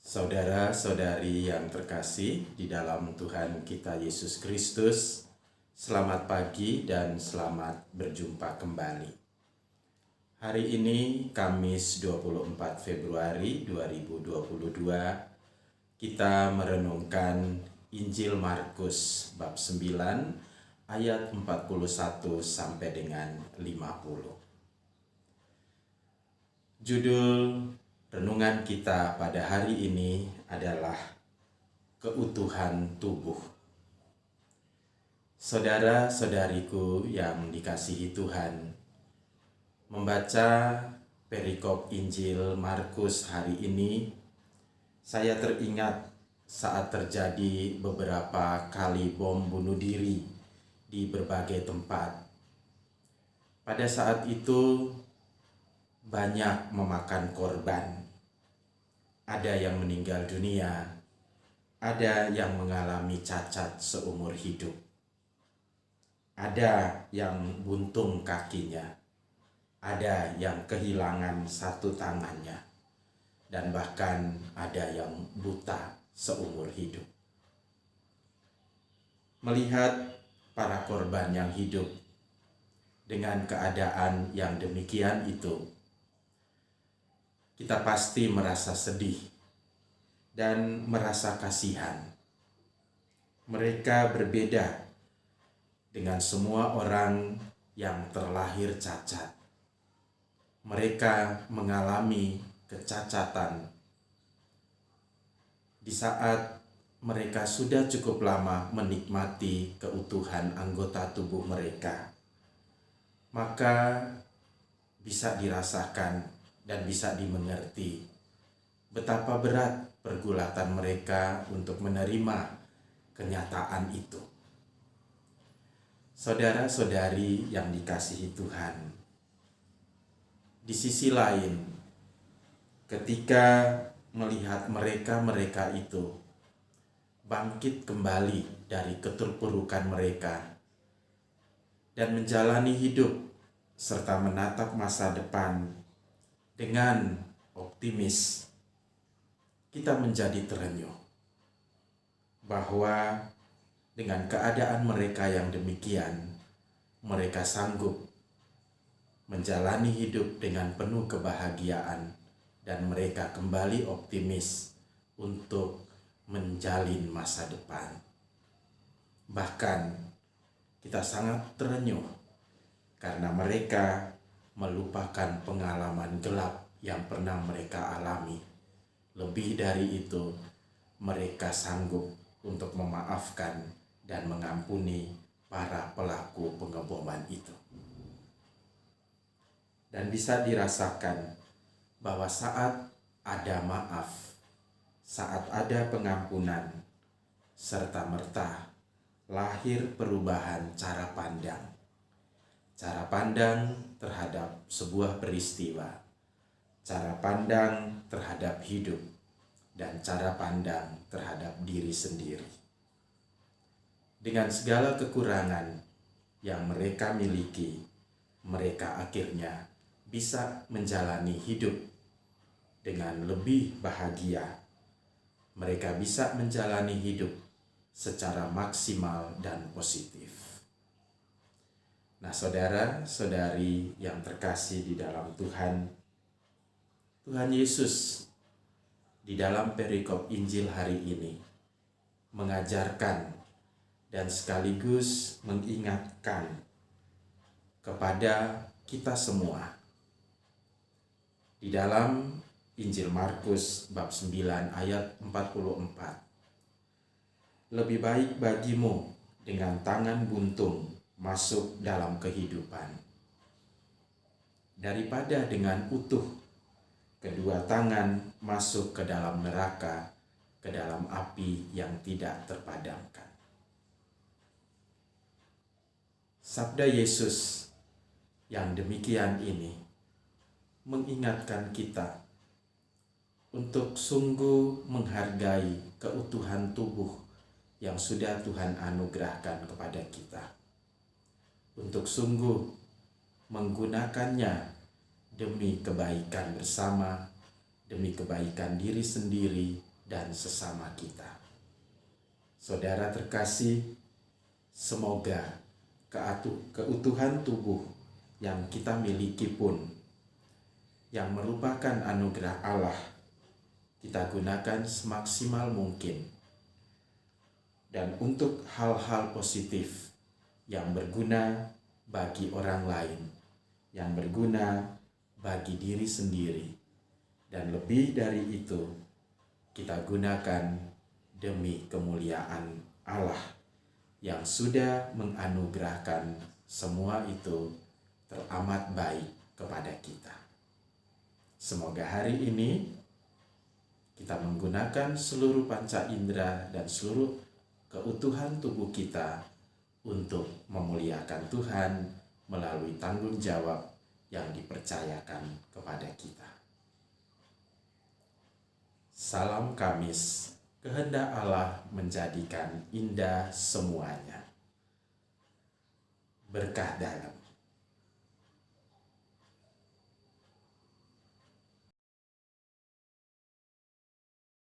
Saudara-saudari yang terkasih di dalam Tuhan kita Yesus Kristus, selamat pagi dan selamat berjumpa kembali. Hari ini Kamis 24 Februari 2022, kita merenungkan Injil Markus bab 9 ayat 41 sampai dengan 50. Judul renungan kita pada hari ini adalah keutuhan tubuh. Saudara-saudariku yang dikasihi Tuhan, membaca perikop Injil Markus hari ini, saya teringat saat terjadi beberapa kali bom bunuh diri di berbagai tempat. Pada saat itu banyak memakan korban. Ada yang meninggal dunia, ada yang mengalami cacat seumur hidup, ada yang buntung kakinya, ada yang kehilangan satu tangannya, dan bahkan ada yang buta seumur hidup. Melihat para korban yang hidup dengan keadaan yang demikian itu, kita pasti merasa sedih dan merasa kasihan. Mereka berbeda dengan semua orang yang terlahir cacat. Mereka mengalami kecacatan di saat mereka sudah cukup lama menikmati keutuhan anggota tubuh mereka. Maka bisa dirasakan dan bisa dimengerti betapa berat pergulatan mereka untuk menerima kenyataan itu. Saudara-saudari yang dikasihi Tuhan, di sisi lain, ketika melihat mereka itu bangkit kembali dari keterpurukan mereka dan menjalani hidup serta menatap masa depan dengan optimis, kita menjadi terenyuh bahwa dengan keadaan mereka yang demikian, mereka sanggup menjalani hidup dengan penuh kebahagiaan dan mereka kembali optimis untuk menjalin masa depan. Bahkan kita sangat terenyuh karena mereka melupakan pengalaman gelap yang pernah mereka alami. Lebih dari itu, mereka sanggup untuk memaafkan dan mengampuni para pelaku pengeboman itu. Dan bisa dirasakan bahwa saat ada maaf, saat ada pengampunan, serta-merta lahir perubahan cara pandang. Cara pandang terhadap sebuah peristiwa, cara pandang terhadap hidup, dan cara pandang terhadap diri sendiri. Dengan segala kekurangan yang mereka miliki, mereka akhirnya bisa menjalani hidup dengan lebih bahagia. Mereka bisa menjalani hidup secara maksimal dan positif. Nah, saudara-saudari yang terkasih di dalam Tuhan, Tuhan Yesus di dalam perikop Injil hari ini mengajarkan dan sekaligus mengingatkan kepada kita semua. Di dalam Injil Markus bab 9 ayat 44, lebih baik bagimu dengan tangan buntung masuk dalam kehidupan daripada dengan utuh kedua tangan masuk ke dalam neraka, ke dalam api yang tidak terpadamkan. Sabda Yesus yang demikian ini mengingatkan kita untuk sungguh menghargai keutuhan tubuh yang sudah Tuhan anugerahkan kepada kita. Untuk sungguh menggunakannya demi kebaikan bersama, demi kebaikan diri sendiri, dan sesama kita. Saudara terkasih, semoga keutuhan tubuh yang kita miliki pun, yang merupakan anugerah Allah, kita gunakan semaksimal mungkin. Dan untuk hal-hal positif yang berguna bagi orang lain, yang berguna bagi diri sendiri, dan lebih dari itu, kita gunakan demi kemuliaan Allah yang sudah menganugerahkan semua itu teramat baik kepada kita. Semoga hari ini kita menggunakan seluruh panca indera dan seluruh keutuhan tubuh kita untuk memuliakan Tuhan melalui tanggung jawab yang dipercayakan kepada kita. Salam Kamis, kehendak Allah menjadikan indah semuanya. Berkah dalam.